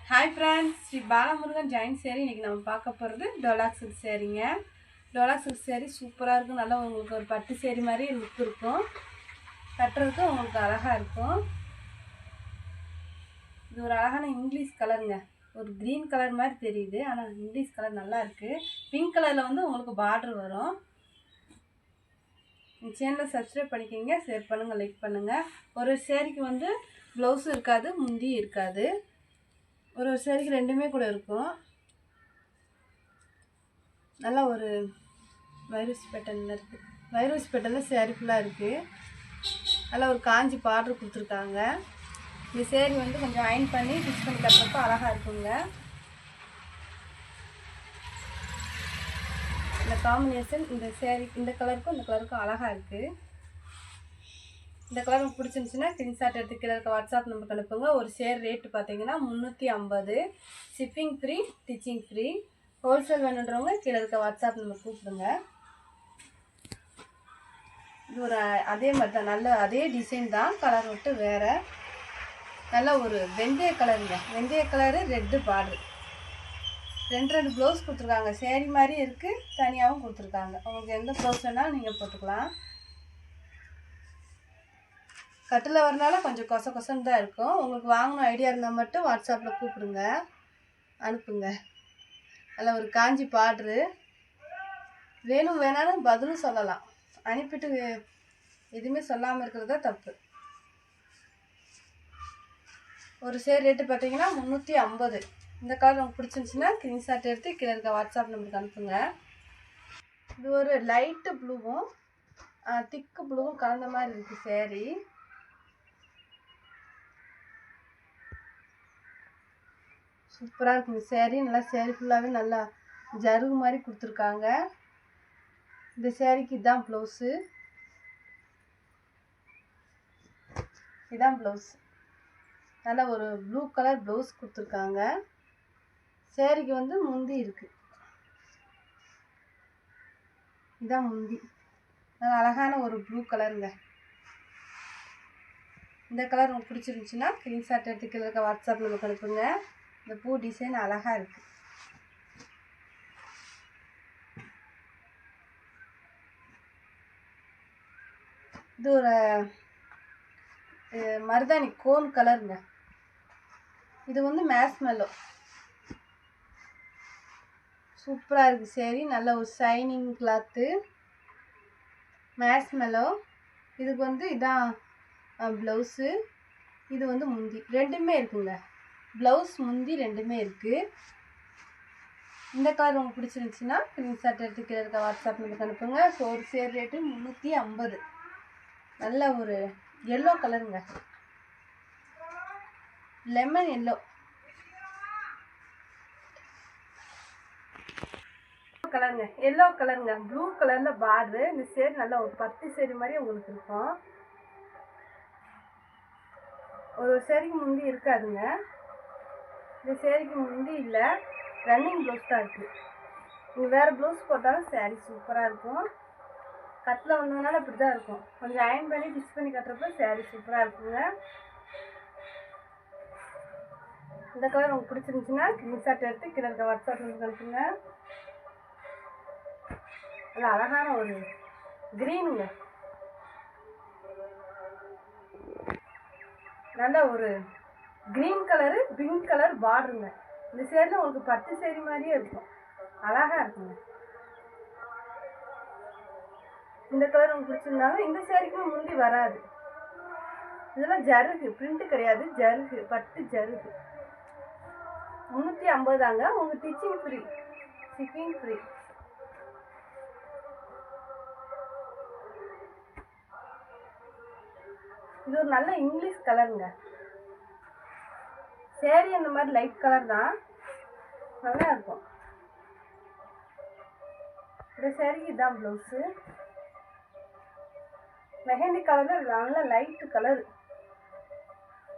Hi friends, Shri Balamurugan ஜாயின் சேரீ இன்றைக்கி நம்ம பார்க்க போகிறது டோலாக் சில்க் சேரீங்க. டோலாக் சில்க் சேரீ சூப்பராக இருக்கும். நல்லா உங்களுக்கு ஒரு பட்டு சேரீ மாதிரி லுக் இருக்கும். கட்டுறதுக்கு உங்களுக்கு அழகாக இருக்கும். இது ஒரு அழகான இங்கிலீஷ் கலருங்க. ஒரு க்ரீன் கலர் மாதிரி தெரியுது, ஆனால் இங்கிலீஷ் கலர் நல்லா இருக்குது. பிங்க் கலரில் வந்து உங்களுக்கு பார்டர் வரும். இந்த சேனலை சப்ஸ்கிரைப் பண்ணிக்கிங்க, ஷேர் பண்ணுங்கள், லைக் பண்ணுங்கள். ஒரு சேரீக்கு வந்து ப்ளவுஸும் இருக்காது, முந்தியும் இருக்காது. ஒரு சேரீக்கு ரெண்டுமே கூட இருக்கும். நல்லா ஒரு வைரஸ் பேட்டர்னில் இருக்குது. வைரஸ் பேட்டர்னில் சேரீ ஃபுல்லாக இருக்குது. நல்லா ஒரு காஞ்சி பார்டர் கொடுத்துருக்காங்க. இந்த சேரீ வந்து கொஞ்சம் அயன் பண்ணி ஃபிக்ஸ் பண்ணி கட்டுறப்போ அழகாக இருக்குங்க. இந்த காம்பினேஷன் இந்த சேரீ இந்த கலருக்கும் இந்த கலருக்கும் அழகாக இருக்குது. இந்த கலர் உங்களுக்கு பிடிச்சிருந்துச்சுன்னா ஸ்க்ரீன்ஷாட் எடுத்து கீழே இருக்க வாட்ஸ்அப் நம்பருக்கு அனுப்புங்க. ஒரு சேர் ரேட்டு பார்த்தீங்கன்னா 350. Shipping free, stitching free. Wholesale வேணுன்றவங்க கீழே இருக்க வாட்ஸ்அப் நம்பர் கூப்பிடுங்க. இது ஒரு அதே மாதிரி தான், நல்ல அதே டிசைன் தான், கலர் விட்டு வேறு. நல்ல ஒரு வெந்தய கலருங்க. வெந்தய கலரு ரெட்டு பார்டர். ரெண்டு ப்ளவுஸ் கொடுத்துருக்காங்க. சேரீ மாதிரி இருக்குது, தனியாகவும் கொடுத்துருக்காங்க. உங்களுக்கு எந்த ப்ளவுஸ் வேணாலும் நீங்கள் போட்டுக்கலாம். கட்டில் வரனால கொஞ்சம் கொசன்னு தான் இருக்கும். உங்களுக்கு வாங்கணும் ஐடியா இருந்தால் மட்டும் வாட்ஸ்அப்பில் கூப்பிடுங்க, அனுப்புங்க. அதில் ஒரு காஞ்சி பார்ட்ரு வேணும் வேணாலும் பதிலும் சொல்லலாம். அனுப்பிட்டு எதுவுமே சொல்லாமல் இருக்கிறதா தப்பு. ஒரு சேர் ரேட்டு பார்த்தீங்கன்னா 350. இந்த கலர் உங்களுக்கு பிடிச்சிருந்துச்சின்னா ஸ்க்ரீன்ஷாட் எடுத்து கீழே இருக்க வாட்ஸ்அப் நம்பருக்கு அனுப்புங்க. இது ஒரு லைட்டு ப்ளூவும் திக்கு ப்ளூவும் கலந்த மாதிரி இருக்குது சேரீ. சூப்பராக இருக்குங்க சேரீ. நல்லா சேரீ ஃபுல்லாகவே நல்லா ஜருகு மாதிரி கொடுத்துருக்காங்க. இந்த சேரீக்கு இதான் ப்ளவுஸு. இதான் ப்ளவுஸ். நல்லா ஒரு ப்ளூ கலர் ப்ளவுஸ் கொடுத்துருக்காங்க. சேரீக்கு வந்து முந்தி இருக்குது. இதான் முந்தி. நல்லா அழகான ஒரு ப்ளூ கலருங்க. இந்த கலர் உங்களுக்கு பிடிச்சிருந்துச்சுன்னா ஸ்க்ரீன்ஷாட் எடுத்து கீழே இருக்க வாட்ஸ்அப் நமக்கு அனுப்புங்க. இந்த பூ டிசைன் அழகாக இருக்குது. இது ஒரு மருதாணி கோன் கலருங்க. இது வந்து மேஸ்மெல்லோ. சூப்பராக இருக்குது சேரீ. நல்ல ஒரு ஷைனிங் கிளாத்து. மேஸ்மெல்லோ. இதுக்கு வந்து இதான் ப்ளவுஸு. இது வந்து முந்தி. ரெண்டுமே இருக்குங்க. ப்ளவுஸ் முந்தி ரெண்டுமே இருக்குது. இந்த கலர் உங்களுக்கு பிடிச்சிருந்துச்சின்னா ஸ்க்ரீன்ஷாட் எடுத்து கீழே இருக்க வாட்ஸ்அப் நம்பருக்கு அனுப்புங்க. ஸோ ஒரு சேர் ரேட்டு 350. நல்ல ஒரு எல்லோ கலருங்க. லெமன் எல்லோ கலருங்க. எல்லோ கலருங்க. ப்ளூ கலரில் பார்டரு. இந்த சேரீ நல்லா ஒரு பட்டு சேரீ மாதிரி உங்களுக்கு இருக்கும். ஒரு சேரீக்கு முந்தி இருக்காதுங்க. இந்த சேரீக்கு முந்தி இல்லை, ரன்னிங் ப்ளவுஸ் தான் இருக்குது. நீங்கள் வேறு ப்ளவுஸ் போட்டாலும் சேரீ சூப்பராக இருக்கும். கட்டில் வந்ததுனால இப்படி தான் இருக்கும். கொஞ்சம் அயன் பண்ணி டிச் பண்ணி கட்டுறப்ப சேரீ சூப்பராக இருக்குங்க. இந்த கலர் உங்களுக்கு பிடிச்சிருந்துச்சுன்னா ஸ்க்ரீன்ஷாட் எடுத்து கீழே இருக்க வாட்ஸ்அப் நம்பருக்கு அனுப்புங்க. நல்லா அழகான ஒரு க்ரீனுங்க. நல்ல ஒரு க்ரீன் கலரு பிங்க் கலர் பார்டருங்க. இந்த சேரீல உங்களுக்கு பட்டு சேரீ மாதிரியே இருக்கும். அழகாக இருக்குங்க. இந்த கலர் உங்களுக்கு பிடிச்சிருந்தாலும் இந்த சேரீக்குமே முந்தி வராது. இதெல்லாம் ஜருகு, பிரிண்ட்டு கிடையாது, ஜருகு, பட்டு ஜருகு. 350 தாங்க. உங்கள் ஸ்டிச்சிங் ஃப்ரீ, ஷிப்பிங் ஃப்ரீ. இது ஒரு நல்ல இங்கிலீஷ் கலருங்க. சேரீ அந்த மாதிரி லைட் கலர் தான், நல்லா இருக்கும். இந்த சேரீக்கு இதான் ப்ளவுஸு. மெஹந்தி கலரில் நல்ல லைட்டு கலரு.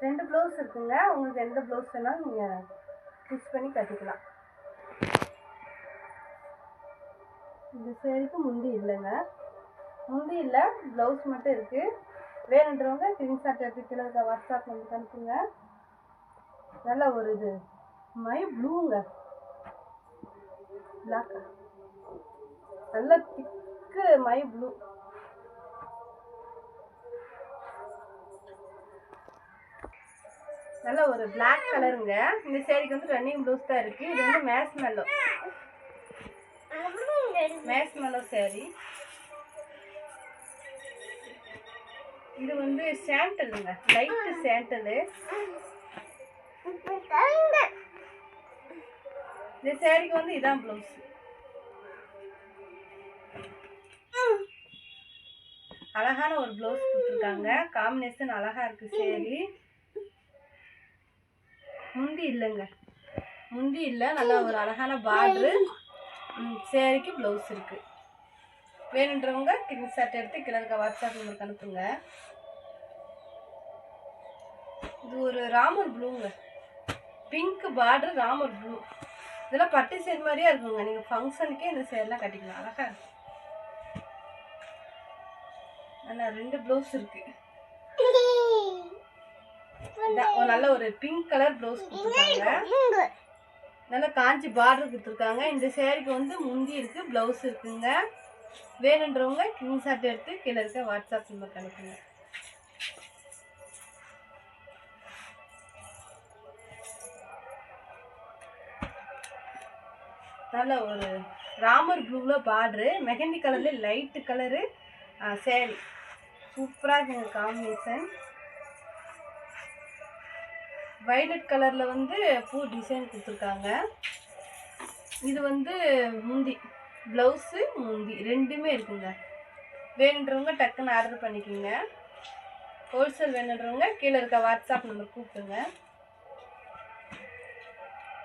ரெண்டு ப்ளவுஸ் இருக்குங்க. உங்களுக்கு எந்த ப்ளவுஸ் வேணாலும் நீங்கள் ஸ்டிச் பண்ணி கட்டிக்கலாம். இந்த சேரீக்கு முந்தி இல்லைங்க. முந்தி இல்லை, ப்ளவுஸ் மட்டும் இருக்குது. வேணுன்றவங்க ஸ்க்ரீன்ஷாட் எடுத்து கீழே இருக்க வாட்ஸ்அப் நம்பருக்கு அனுப்புங்க. நல்ல ஒரு இது மை ப்ளூங்க, பிளாக், நல்ல திக்கு மை ப்ளூ. நல்ல ஒரு பிளாக் கலருங்க. இந்த சேரீக்கு வந்து ரன்னிங் ப்ளவுஸ் தான் இருக்கு. இது வந்து மேஸ்மெல்லோ சேரீ. இது வந்து சாண்டலுங்க, லைட் சாண்டலு. இந்த சேரீக்கு வந்து இதான் ப்ளவுஸ். அழகான ஒரு ப்ளவுஸ் கொடுத்துருக்காங்க. காம்பினேஷன் அழகா இருக்கு சேரீ. முந்தி இல்லைங்க, முந்தி இல்லை. நல்லா ஒரு அழகான பார்டரு. சேரீக்கு ப்ளவுஸ் இருக்கு. வேணுன்றவங்க ஸ்கிரீன்ஷாட் எடுத்து கீழே இருக்க வாட்ஸ்அப் நம்பருக்கு அனுப்புங்க. இது ஒரு ராமர் ப்ளூங்க, பிங்க் பார்டர் ராமர் ப்ளூ. இதெல்லாம் பட்டு சேரி மாதிரியே இருக்குங்க. நீங்கள் ஃபங்க்ஷனுக்கே இந்த சேரெலாம் கட்டிக்கலாம். அழகா இருக்கு. நல்லா 2 ப்ளவுஸ் இருக்கு. நல்ல ஒரு பிங்க் கலர் ப்ளவுஸ் கொடுத்துருக்காங்க. நல்லா காஞ்சி பார்டர் கொடுத்துருக்காங்க. இந்த சேரீக்கு வந்து முந்தி இருக்கு, ப்ளவுஸ் இருக்குங்க. வேணுன்றவங்க ஸ்கிரீன்ஷாட் எடுத்து கீழே இருக்க வாட்ஸ்அப் நம்பருக்கு அனுப்புங்க. நல்ல ஒரு ராமர் ப்ளூவில் பார்டரு, மெஹந்தி கலரில் லைட்டு கலரு சேரீ. சூப்பராக இருக்குங்க காம்பினேஷன். வைலட் கலரில் வந்து பூ டிசைன் கொடுத்துருக்காங்க. இது வந்து முந்தி, ப்ளவுஸு முந்தி ரெண்டுமே இருக்குங்க. வேணுன்றவங்க டக்குன்னு ஆர்டர் பண்ணிக்கோங்க. ஹோல்சேல் வேணுன்றவங்க கீழே இருக்க வாட்ஸ்அப் நம்பர் கூப்பிடுங்க.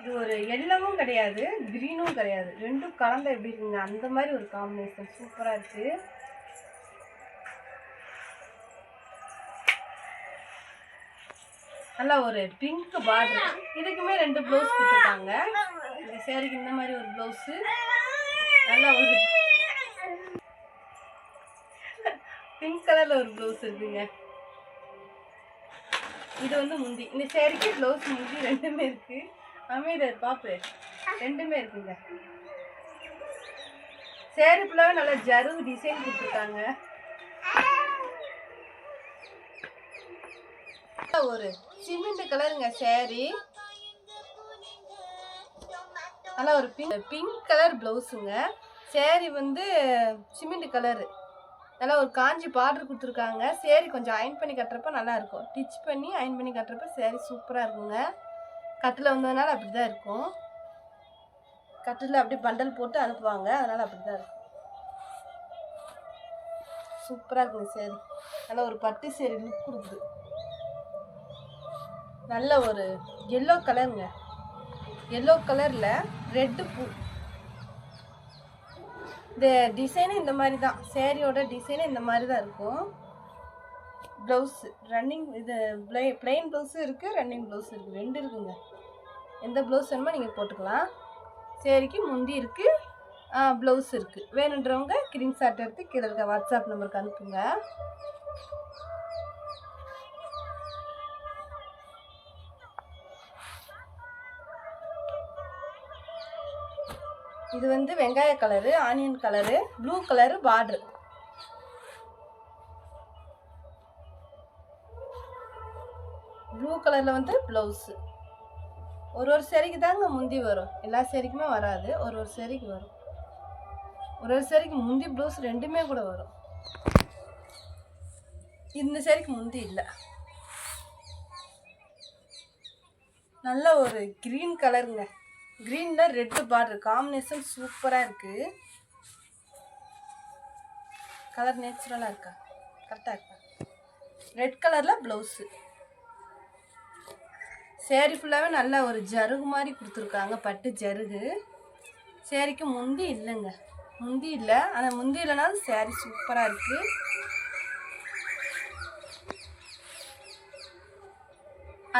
இது ஒரு எல்லவும் கிடையாது, க்ரீனும் கிடையாது, ரெண்டும் கலந்த எப்படி இருக்குங்க அந்த மாதிரி ஒரு காம்பினேஷன். சூப்பராக இருக்குது. நல்லா ஒரு பிங்க் பார்டர். இதுக்குமே 2 ப்ளவுஸ் கொடுத்துருக்காங்க. இந்த சேரீக்கு இந்த மாதிரி ஒரு ப்ளவுஸு, நல்லா ஒரு பிங்க் கலரில் ஒரு ப்ளவுஸ் இருக்குங்க. இது வந்து முந்தி. இந்த சேரீக்கு ப்ளவுஸ் முந்தி ரெண்டுமே இருக்குது. அமைதியார் பாப்பு, ரெண்டுமே இருக்குங்க. சேரீ ஃபுல்லாகவே நல்லா ஜரு டிசைன் கொடுத்துருக்காங்க. ஒரு சிமெண்ட் கலருங்க சேரீ. நல்லா ஒரு பிங்க் கலர் ப்ளவுஸுங்க. சேரீ வந்து சிமெண்ட் கலரு. நல்லா ஒரு காஞ்சி பார்டர் கொடுத்துருக்காங்க. சேரீ கொஞ்சம் அயன் பண்ணி கட்டுறப்ப நல்லா இருக்கும். டிச் பண்ணி அயன் பண்ணி கட்டுறப்ப சேரீ சூப்பராக இருக்குங்க. கட்டில் வந்ததுனால அப்படி தான் இருக்கும். கட்டில் அப்படி பண்டல் போட்டு அனுப்புவாங்க, அதனால் அப்படி தான் இருக்கும். சூப்பராக இருக்குங்க சேரீ. நல்லா ஒரு பட்டு சேரீ லுக் கொடுக்குது. நல்ல ஒரு எல்லோ கலருங்க, எல்லோ கலரில் ரெட்டு பூ. இந்த டிசைனு இந்த மாதிரி தான், சேரீயோட டிசைனு இந்த மாதிரி தான் இருக்கும். ப்ளவுஸு ரன்னிங், இது பிளெயின் ப்ளவுஸும் இருக்குது, ரன்னிங் ப்ளவுஸும் இருக்குது, 2 இருக்குங்க. எந்த ப்ளவுஸ் வேணுமோ நீங்கள் போட்டுக்கலாம். சேரீக்கு முந்தி இருக்குது, ப்ளவுஸ் இருக்குது. வேணுன்றவங்க ஸ்க்ரீன்ஷாட் எடுத்து கீழே இருக்க வாட்ஸ்அப் நம்பருக்கு அனுப்புங்க. இது வந்து வெங்காய colour, onion colour, blue colour border. Blue கலரில் வந்து ப்ளவுஸு. ஒரு சேரீக்கு தாங்க முந்தி வரும், எல்லா சேரீக்குமே வராது. ஒரு சேரீக்கு வரும். ஒரு சேரீக்கு முந்தி ப்ளவுஸ் ரெண்டுமே கூட வரும். இந்த சேரீக்கு முந்தி இல்லை. நல்ல ஒரு க்ரீன் கலருங்க, க்ரீனில் ரெட்டு பார்டர் காம்பினேஷன் சூப்பராக இருக்குது. கலர் நேச்சுரலாக இருக்கா, கரெக்டாக இருக்கா. ரெட் கலரில் ப்ளவுஸு. சேரீ ஃபுல்லாகவே நல்லா ஒரு ஜருகு மாதிரி கொடுத்துருக்காங்க, பட்டு ஜருகு. சேரீக்கு முந்தி இல்லைங்க, முந்தி இல்லை. ஆனால் முந்தி இல்லைனாலும் சேரீ சூப்பராக இருக்குது.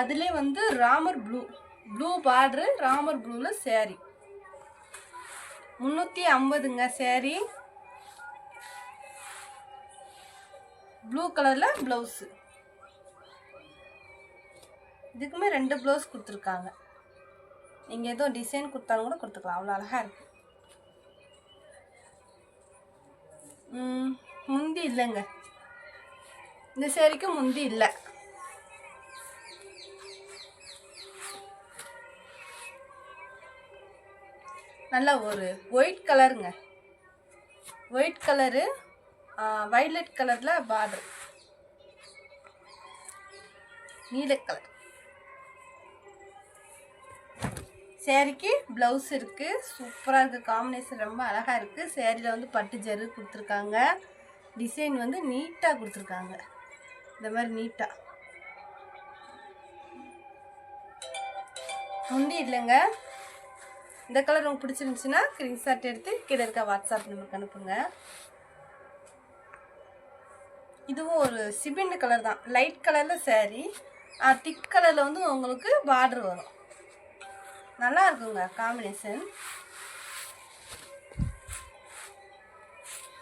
அதுலேயே வந்து ராமர் ப்ளூ பார்டரு, ராமர் ப்ளூவில் சேரீ 350ங்க. சேரீ ப்ளூ கலரில் ப்ளவுஸு. இதுக்குமே 2 ப்ளவுஸ் கொடுத்துருக்காங்க. நீங்கள் எதுவும் டிசைன் கொடுத்தாலும் கூட கொடுத்துக்கலாம். அவ்வளோ அழகாக இருக்குது. முந்தி இல்லைங்க, இந்த சேரீக்கு முந்தி இல்லை. நல்லா ஒரு ஒயிட் கலருங்க, ஒயிட் கலரு வைலட் கலரில் பார்டர், நீல கலர். சேரீக்கு ப்ளவுஸ் இருக்குது. சூப்பராக இருக்குது. காம்பினேஷன் ரொம்ப அழகாக இருக்குது. சேரீயில் வந்து பட்டு ஜரு கொடுத்துருக்காங்க. டிசைன் வந்து நீட்டாக கொடுத்துருக்காங்க. இந்த மாதிரி நீட்டாக. முந்தி இல்லைங்க. இந்த கலர் உங்களுக்கு பிடிச்சிருந்துச்சுன்னா ஸ்க்ரீன்ஷாட் எடுத்து கீழே இருக்க வாட்ஸ்அப் நம்பருக்கு அனுப்புங்க. இதுவும் ஒரு சிபின் கலர் தான். லைட் கலரில் சேரீ, திக் கலரில் வந்து உங்களுக்கு பார்டர் வரும். நல்லா இருக்குங்க காம்பினேஷன்.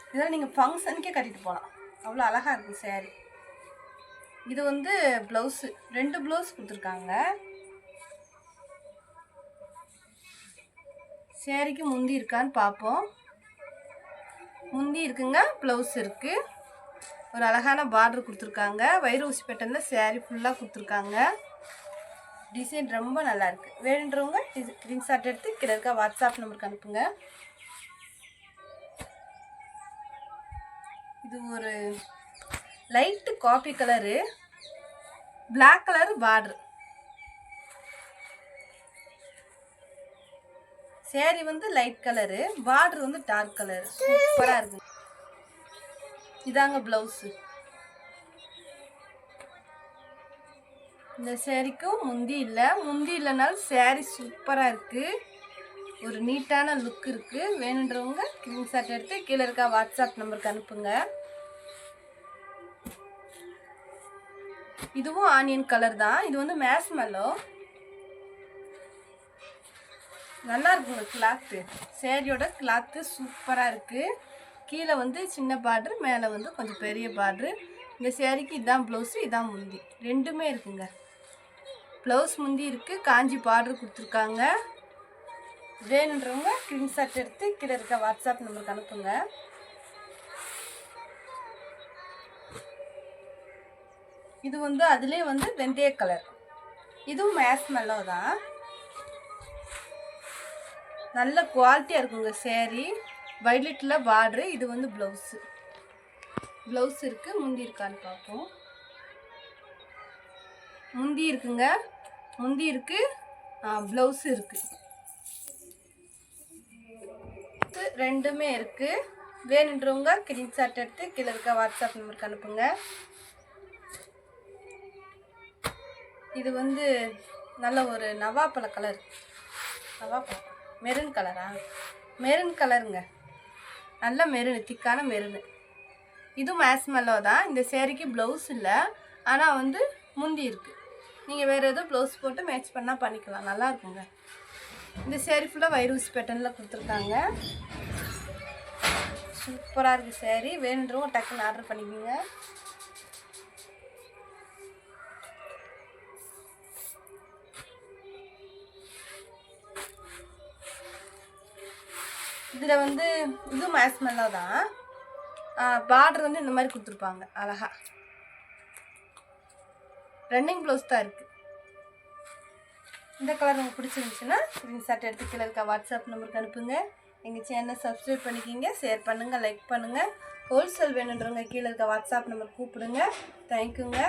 இதெல்லாம் நீங்கள் ஃபங்க்ஷனுக்கே கட்டிட்டு போகலாம். அவ்வளோ அழகாக இருக்கும் சேரீ. இது வந்து ப்ளவுஸு, 2 ப்ளவுஸ் கொடுத்துருக்காங்க. சேரீக்கு முந்தி இருக்கான்னு பார்ப்போம். முந்தி இருக்குங்க, ப்ளவுஸ் இருக்குது. ஒரு அழகான பார்டர் கொடுத்துருக்காங்க. வைர ஊசி பேட்டர்னில் சேரீ ஃபுல்லாக கொடுத்துருக்காங்க. டிசைன் ரொம்ப நல்லா இருக்குது. வேணுன்றவங்க ஸ்க்ரீன்ஷாட் எடுத்து கீழே இருக்க வாட்ஸ்அப் நம்பருக்கு அனுப்புங்க. இது ஒரு light coffee colour, black colour border. Saree வந்து லைட் கலரு, பார்டர் வந்து டார்க் கலர். சூப்பராக இருக்குது. இதாங்க ப்ளவுஸு. இந்த சேரீக்கும் முந்தி இல்லை. முந்தி இல்லைனாலும் சேரீ சூப்பராக இருக்குது. ஒரு நீட்டான லுக் இருக்குது. வேணுன்றவங்க ஸ்க்ரீன்ஷாட் எடுத்து கீழே இருக்க வாட்ஸ்அப் நம்பருக்கு அனுப்புங்க. இதுவும் ஆனியன் கலர் தான். இது வந்து மேஸ்மெல்லோ. நல்லா இருக்குங்க கிளாத்து. சேரீயோட கிளாத்து சூப்பராக இருக்குது. கீழே வந்து சின்ன பார்டர், மேலே வந்து கொஞ்சம் பெரிய பார்டரு. இந்த சேரீக்கு இதான் ப்ளவுஸு, இதான் முந்தி, ரெண்டுமே இருக்குங்க. ப்ளவுஸ் முந்தி இருக்குது, காஞ்சி பார்டர் கொடுத்துருக்காங்க. வேணுன்றவங்க ஸ்க்ரீன்ஷாட் எடுத்து கீழே இருக்க வாட்ஸ்அப் நம்பருக்கு அனுப்புங்க. இது வந்து அதுலேயே வந்து வெந்தய கலர். இதுவும் மேஸ்மெல்லோ தான். நல்ல குவாலிட்டியாக இருக்குங்க சேரீ. வைலட்டில் பார்டரு. இது வந்து ப்ளவுஸு. ப்ளவுஸ் இருக்குது. முந்தி இருக்கான்னு பார்ப்போம். முந்தி இருக்குங்க, முந்தி இருக்குது, ப்ளவுஸு இருக்குது. ரெண்டுமே இருக்குது. வேணுன்றவங்க ஸ்க்ரீன்ஷாட் எடுத்து கீழே இருக்க வாட்ஸ்அப் நம்பருக்கு அனுப்புங்க. இது வந்து நல்ல ஒரு நவாப்பழ கலர். நவாப்பழம் மெரூன் கலரா? மெரூன் கலருங்க. நல்ல மெரூனு, திக்கான மெரூனு. இதுவும் மேஸ்மெல்லோ தான். இந்த சேரீக்கு ப்ளவுஸ் இல்லை, ஆனால் வந்து முந்தி இருக்குது. நீங்கள் வேறு எதுவும் ப்ளவுஸ் போட்டு மேட்ச் பண்ணால் பண்ணிக்கலாம். நல்லா இருக்குங்க. இந்த சேரீ ஃபுல்லாக வைர ஊசி பேட்டர்னில் கொடுத்துருக்காங்க. சூப்பராக இருக்குது சேரீ. வேணுன்றவங்க டக்குன்னு ஆர்டர் பண்ணிக்கோங்க. இதில் வந்து இதுவும் மேஸ்மெல்லோ தான். பார்டர் வந்து இந்த மாதிரி கொடுத்துருப்பாங்க அழகா. ரன்னிங் ப்ளவுஸ் தான் இருக்குது. இந்த கலர் உங்களுக்கு பிடிச்சிருந்துச்சுன்னா ஸ்க்ரீன்ஷாட் எடுத்து கீழே இருக்க வாட்ஸ்அப் நம்பருக்கு அனுப்புங்க. எங்கள் சேனலை சப்ஸ்கிரைப் பண்ணிக்கிங்க, ஷேர் பண்ணுங்கள், லைக் பண்ணுங்கள். ஹோல்சேல் வேணுன்றவங்க கீழே இருக்க வாட்ஸ்அப் நம்பர் கூப்பிடுங்க. தேங்க்யூங்க.